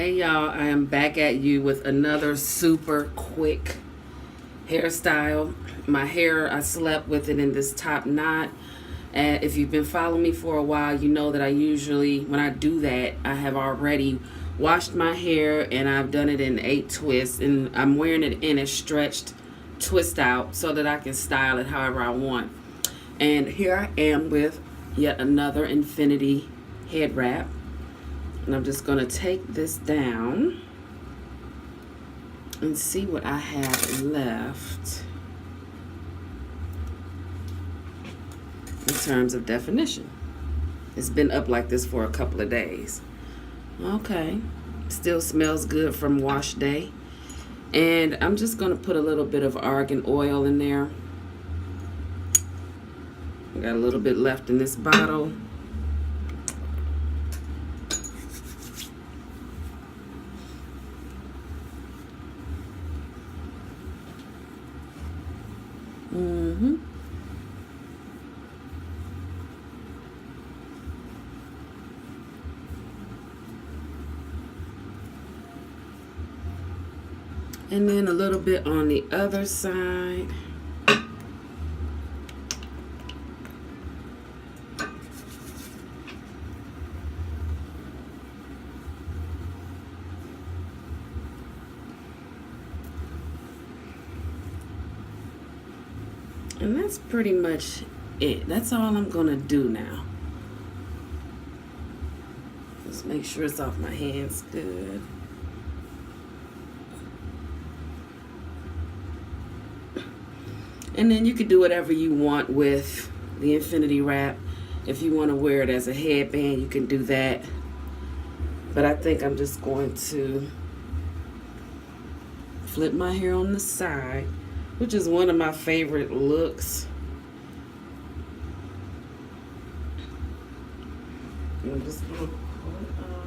Hey y'all, I am back at you with another super quick hairstyle. My hair, I slept with it in this top knot. And if you've been following me for a while, you know that I usually, when I do that, I have already washed my hair and I've done it in 8 twists. And I'm wearing it in a stretched twist out so that I can style it however I want. And here I am with yet another infinity head wrap. And I'm just going to take this down and see what I have left in terms of definition. It's been up like this for a couple of days. Okay, still smells good from wash day. And I'm just going to put a little bit of argan oil in there. I got a little bit left in this bottle. And then a little bit on the other side. And that's pretty much it. That's all I'm gonna do now. Just make sure it's off my hands good. And then you could do whatever you want with the infinity wrap. If you want to wear it as a headband, you can do that. But I think I'm just going to flip my hair on the side, which is one of my favorite looks. I'm just gonna pull it up.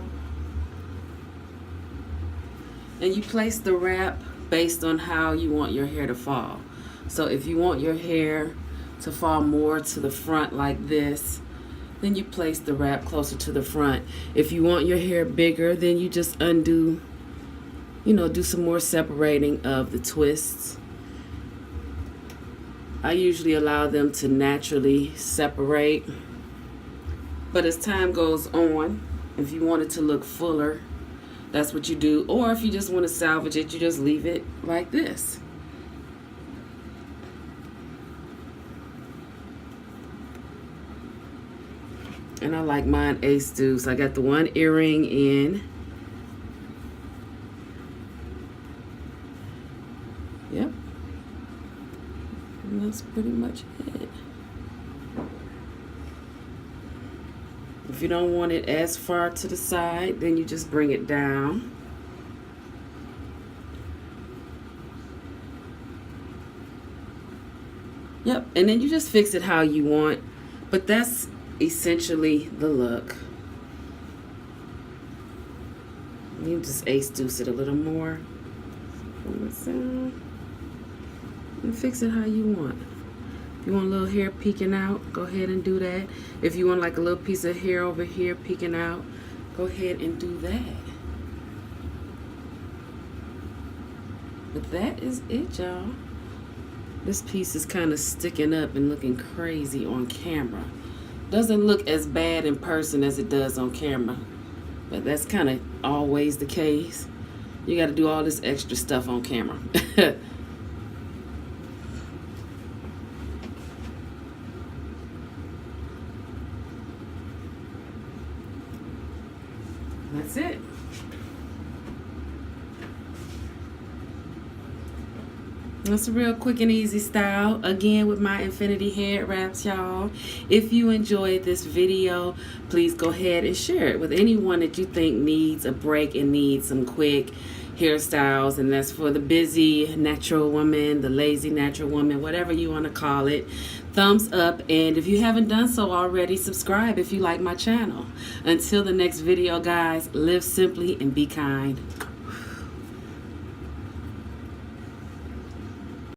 And you place the wrap based on how you want your hair to fall. So if you want your hair to fall more to the front like this, then you place the wrap closer to the front. If you want your hair bigger, then you just undo, do some more separating of the twists. I usually allow them to naturally separate. But as time goes on, if you want it to look fuller, that's what you do. Or if you just want to salvage it, you just leave it like this. And I like mine ace deuce. I got the one earring in. Yep. And that's pretty much it. If you don't want it as far to the side, then you just bring it down. Yep, and then you just fix it how you want. But that's essentially the look. You just ace deuce it a little more from the side and fix it how you want. If you want a little hair peeking out, go ahead and do that. If you want like a little piece of hair over here peeking out, go ahead and do that. But that is it, y'all. This piece is kind of sticking up and looking crazy on camera. Doesn't look as bad in person as it does on camera, but that's kind of always the case. You got to do all this extra stuff on camera. That's it. That's a real quick and easy style, again with my infinity head wraps, y'all. If you enjoyed this video, please go ahead and share it with anyone that you think needs a break and needs some quick hairstyles. And that's for the busy natural woman, the lazy natural woman, whatever you want to call it. Thumbs up, and if you haven't done so already, subscribe if you like my channel. Until the next video, guys, live simply and be kind.